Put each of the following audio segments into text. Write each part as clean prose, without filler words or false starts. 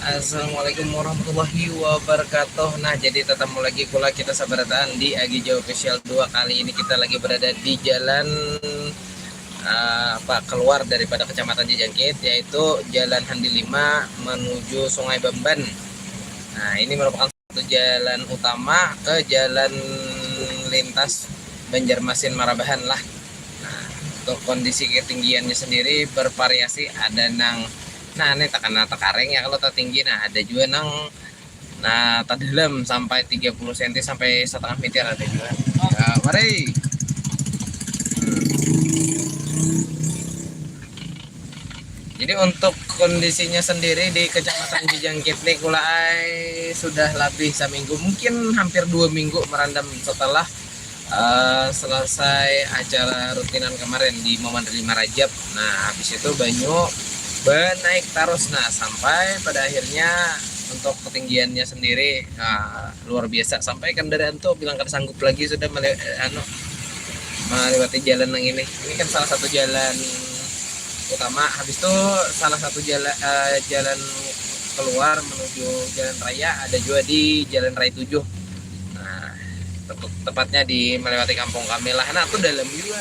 Assalamualaikum warahmatullahi wabarakatuh. Nah, jadi ketemu lagi pula kita sahabatan di Agi Jawa Official 2. Kali ini kita lagi berada di jalan keluar daripada Kecamatan Cijangkit, yaitu Jalan Handi 5 menuju Sungai Bamban. Nah, ini merupakan satu jalan utama ke jalan lintas Banjarmasin Marabahan lah. Nah, untuk kondisi ketinggiannya sendiri bervariasi, ada ini tekanan tekareng ya kalau tertinggi. Nah, ada juga dalam sampai 30 cm sampai setengah meter ada juga. Ya, mari. Jadi untuk kondisinya sendiri di Kecamatan Cijangkit nih kulai sudah lebih seminggu, mungkin hampir 2 minggu merendam setelah selesai acara rutinan kemarin di Momen 5 Rajab. Nah, habis itu banyu naik terus, nah sampai pada akhirnya untuk ketinggiannya sendiri luar biasa, sampai kendaraan tuh bilang kan sanggup lagi sudah melewati jalan yang ini kan salah satu jalan utama, habis itu salah satu jalan keluar menuju jalan raya, ada juga di Jalan Raya 7. Nah, tepatnya di melewati kampung Kamilah. Nah, itu dalam juga,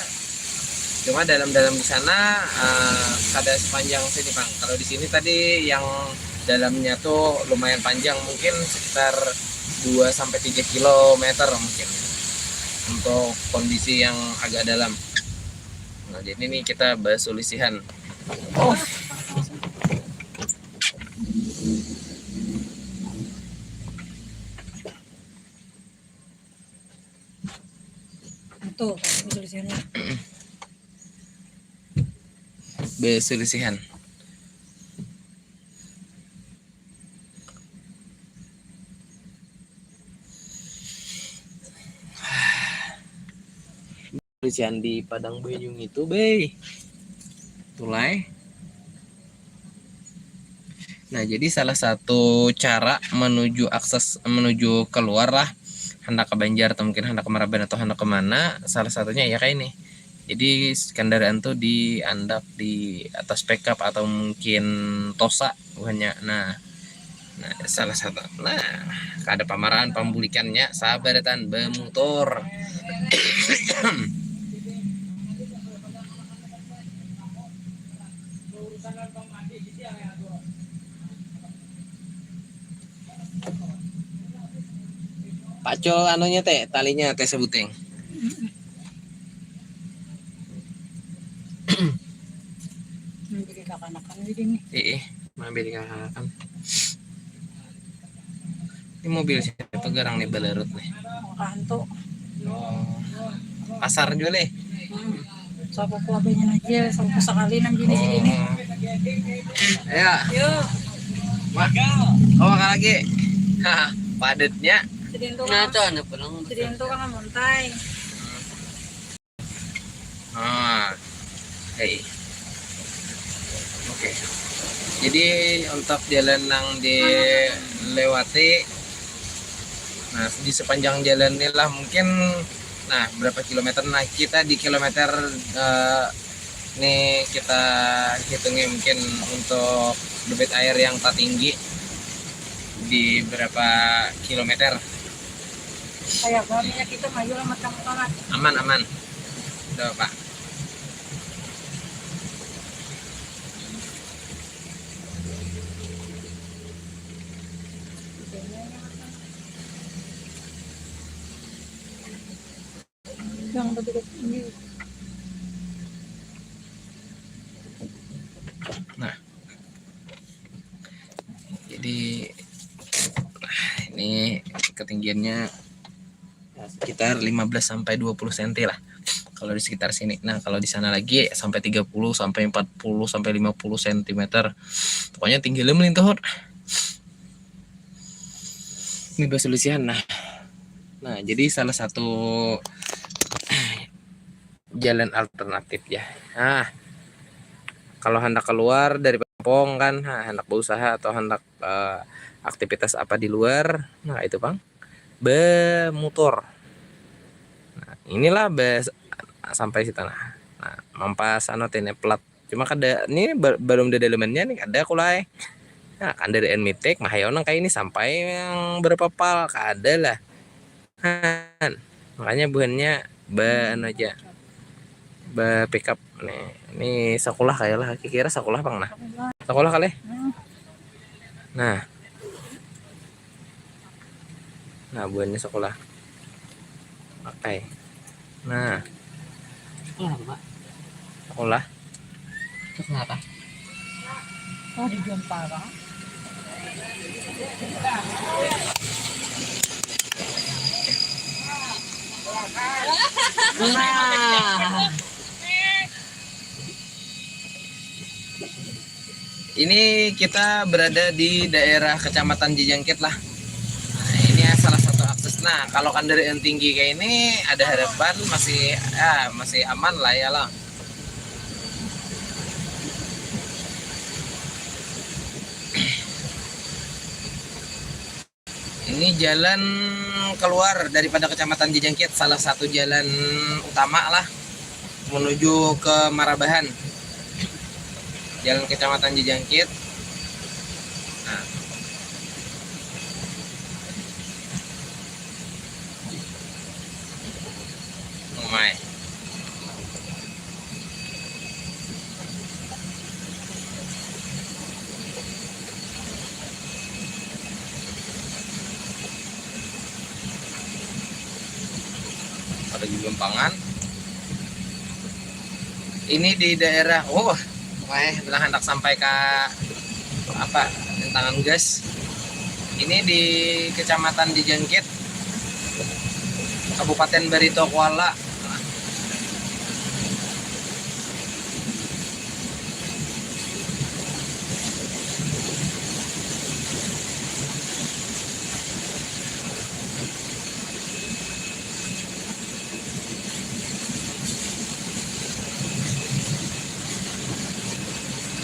cuma dalam-dalam di sana ada sepanjang sini Bang. Kalau di sini tadi yang dalamnya tuh lumayan panjang, mungkin sekitar 2-3 kilometer mungkin untuk kondisi yang agak dalam. Nah, jadi ini kita bahas sulisihan. Tuh, sulisihannya. Besulisihan. Sulisihan di Padang Bayung itu, Bay. Tulai. Nah, jadi salah satu cara akses menuju keluar lah, hendak ke Banjar atau mungkin hendak ke Maraben atau hendak kemana, salah satunya ya kayak ini. Jadi kendaraan tuh diandak di atas pickup atau mungkin Tosa bukannya. Nah salah satu. Nah, ada pamarahan pembulikannya sahabatan bermotor. Pacol anunya teh, talinya teh sebuteng. Beli kakanakan ini. Mampir kakanakan. Ini mobil siapa garang nih balerut nih. Kanto. Pasar juga nih. Sapo ko abenya aja, sapo sakali nang gini sini. Ya. Yuk. Kau makan lagi. Padatnya. Ngaco na pulang. Sedento ka nga montay. Oke. Jadi untuk jalan yang dilewati, nah di sepanjang jalan inilah mungkin, nah berapa kilometer, nah kita di kilometer nih kita hitungnya mungkin untuk debit air yang tertinggi di berapa kilometer. Kayak minyak kita maju lah matang-matang. Aman. Udah Pak. Yang betul ini. Nah, jadi ini ketinggiannya sekitar 15-20 cm lah kalau di sekitar sini. Nah, kalau di sana lagi sampai 30-40-50 cm. Pokoknya tingginya melintur. Ini besulisihan. Nah, jadi salah satu jalan alternatif ya. Nah, kalau hendak keluar dari kampung kan, hendak berusaha atau hendak aktivitas apa di luar, nah itu Bang, bermotor. Nah, inilah sampai situ. Nah, mampas ini plat. Cuma ada ini belum ada elemennya nih, ada kulai. Nah, kan dari mitek mahayonang kayak ini sampai yang berapa pal kada lah. Han. Makanya buahnya ban aja. Ba pickup nih. Ini sekolah kayak lah. Kira sekolah bang nah. Sekolah kali. Nah. Nah, buahnya sekolah. Oke. Nah, Sekolah apa, Pak? sekolah. Terus kenapa? Oh, dijual parah. Nah. Ini kita berada di daerah Kecamatan Jijangkit lah. Nah, ini salah satu akses. Nah, kalau kan dari yang tinggi kayak ini ada harapan masih aman lah ya lah. Ini jalan keluar daripada Kecamatan Jijangkit, salah satu jalan utama lah menuju ke Marabahan. Jalan Kecamatan Jijangkit. Nah. Oh my. Ada di Gempangan. Ini di daerah bilang hendak sampai ke apa tangan gas. Ini di Kecamatan Jijangkit, Kabupaten Barito Kuala.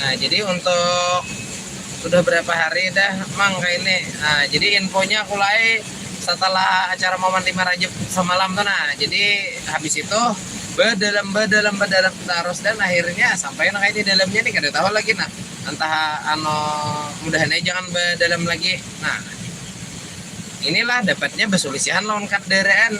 Nah, jadi untuk sudah berapa hari dah mang kayak ini. Nah, jadi infonya mulai setelah acara Momen 5 Rajab semalam tuh. Nah, jadi habis itu bedalam terus dan akhirnya sampai kayak di dalamnya nih kada tahu lagi nah. Entah mudahannya jangan bedalam lagi. Nah, inilah dapatnya besulisihan lawan kendaraan.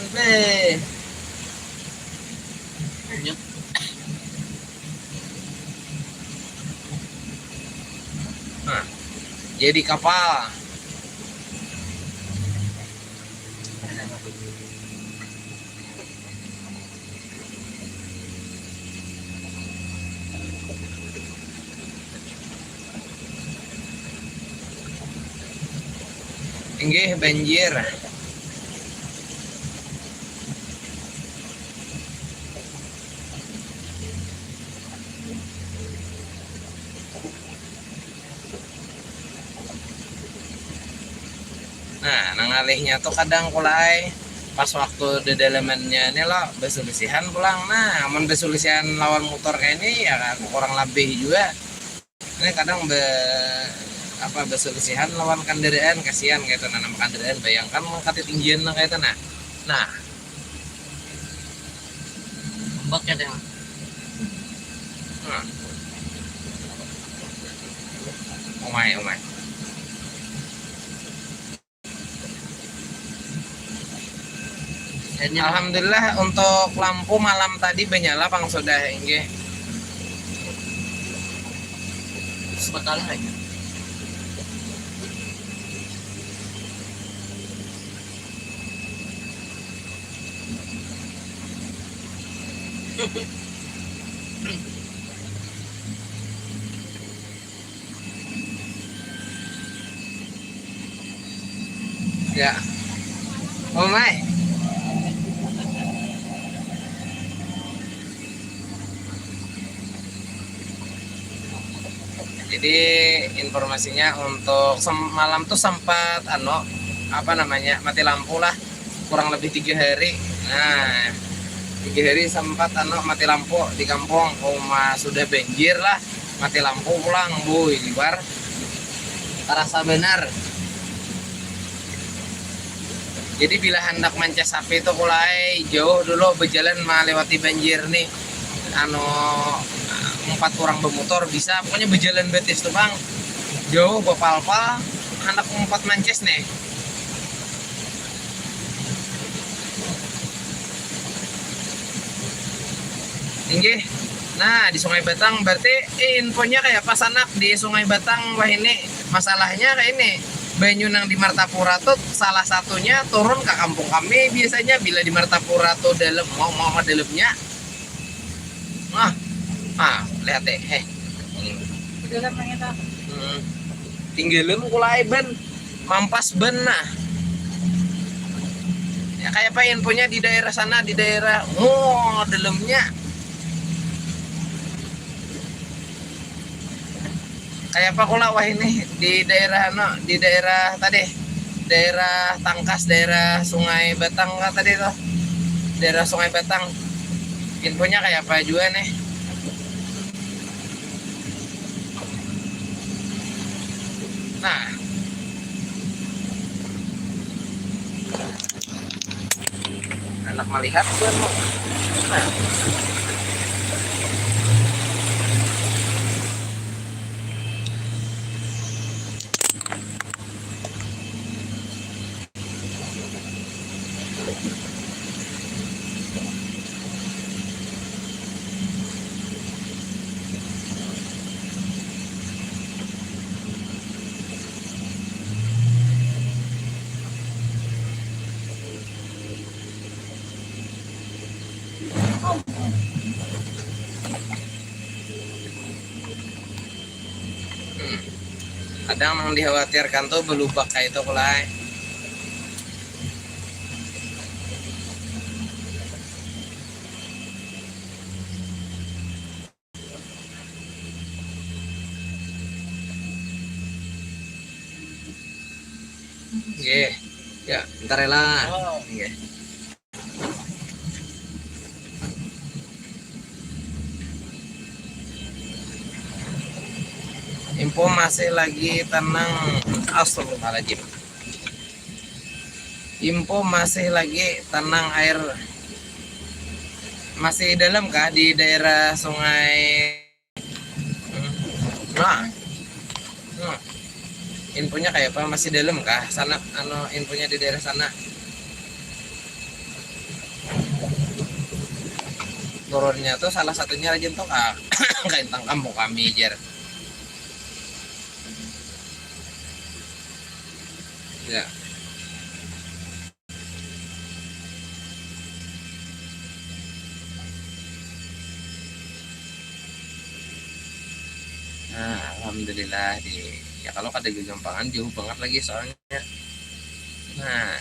Nah, jadi kapal. Inggih banjir. Nah, nangalihnya tuh kadang kulai pas waktu di dalamannya ini lo besulisihan pulang. Nah, amun besulisihan lawan motor kayak ini ya kan kurang lebih juga. Ini kadang besulisihan lawan kendaraan kasihan kayak itu nanam kendaraan bayangkan mengkati tinggian kayak itu nah Ombak ya, Teng. Oh my. Alhamdulillah untuk lampu malam tadi menyala pang sudah inggih. Sebentar aja. Ya. Oh my. Jadi informasinya untuk semalam tuh sempat mati lampu lah kurang lebih 3 hari. Nah, 3 hari sempat mati lampu di kampung. Sudah banjir lah, mati lampu pulang libar terasa benar. Jadi bila hendak mancas sapi itu mulai jauh dulu berjalan melewati banjir nih 4 orang bermotor bisa pokoknya berjalan betis tuh bang. jauh bapal-pal anak empat mances nih. Tinggi. Nah, di Sungai Batang berarti infonya kayak pas anak di Sungai Batang. Wah, ini masalahnya kayak ini. Banyu nang di Martapura tuh salah satunya turun ke kampung kami biasanya bila di Martapura tuh dalam mau dalamnya. Lihat deh. Dalam yang itu. Tinggalin kulai ban mampas ban nah. Ya kayak apa infonya di daerah sana, di daerah dalamnya. Kayak apa kula wah ini di daerah di daerah tadi daerah Tangkas, daerah Sungai Batang lah tadi tuh, daerah Sungai Batang. Infonya kayak apa juga nih. Nah, anak melihat bukan mau. Nah. Kadang yang dikhawatirkan tuh belubak kayak itu kulai. Oke, ya bentar ya lah. Oke. Info masih lagi tenang. Astagfirullahaladzim. Info masih lagi tenang, air masih dalam kah di daerah sungai? Infonya kayak apa, masih dalam kah sana? Infonya di daerah sana turunnya tuh salah satunya rajin tuh kayak tentang kampung kami jer. Ya. Nah, alhamdulillah ya kalau ada kegampangan jauh banget lagi soalnya. Nah,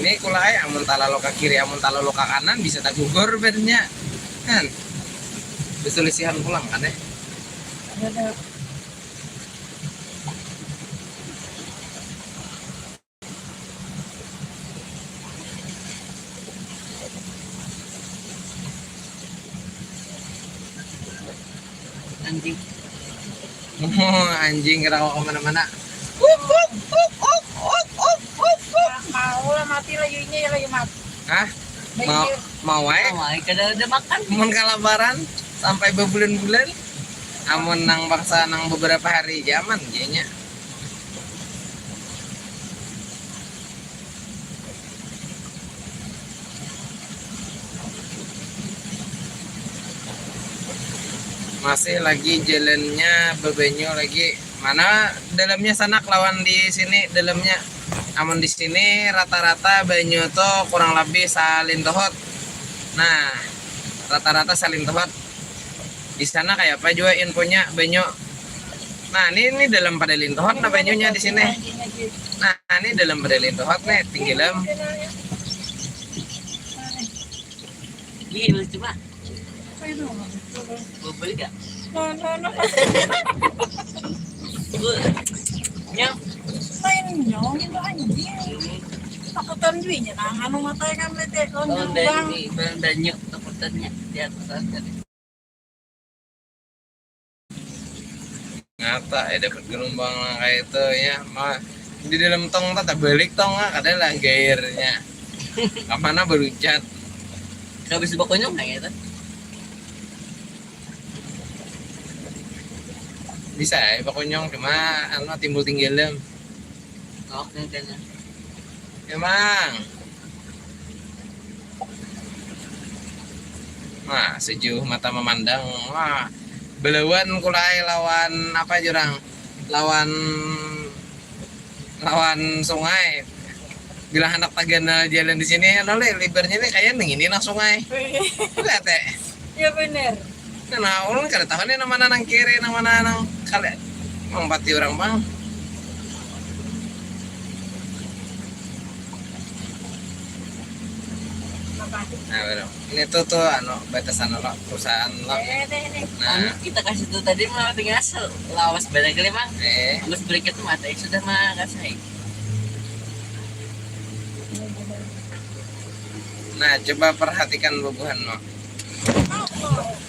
ini kulai amun talalo ke kiri amun talalo ke kanan bisa tak gugur bernya kan besulisihan pulang kan ya. Ada. Anjing. Anjing kerawa kemana-mana. Mau lah mati lah yunya lagi mati. Hah? Mau Kada ada makan. Mun kalabaran sampai berbulan-bulan. Amun nang bangsa nang beberapa hari zaman jadinya. Masih lagi jalannya bebenyo lagi. Mana dalamnya sana lawan di sini dalamnya. Amun di sini rata-rata banyu tuh kurang lebih salin tohot. Nah, rata-rata salin tohot. Di sana kayak apa juga infonya banyu. Nah, ini dalam pada lintohot nah banyunya di sini. Nah, ini dalam pada lintohot nih tinggi lem. Gila cuma. Ay, no. Mau beli gak? No, no, no. Nyam. Main nyo, itu anjing. Takutan duitnya, nah, anu matanya kan bete, Oh, lonjong dan bang. ini bang danyo takutannya di atas atas. Ngata ya dapat gelombang kayak itu ya mah di dalam tong tak balik tong kadang lah gairnya kemana berucat Habis bakonyong nggak ya? bisa ya pokoknya cuma anu timbul tinggalem Oke kayaknya. emang nah sejuh mata memandang wah belawan kulai lawan apa jurang lawan sungai bila anak tagana jalan di sini noleh libernya ini kayak ini nang sungai lihat teh Ya bener. nah ulun kada tahu nih nama nang kiri nama nang kali mempati orang bang nah baru ini tuh anu batasan lo perusahaan lo nah Anu kita kasih tuh tadi mah tinggal lawas banyak kali mang. eh Terus berikut mata sudah mah kasih. nah coba perhatikan bubuhan lo Apa?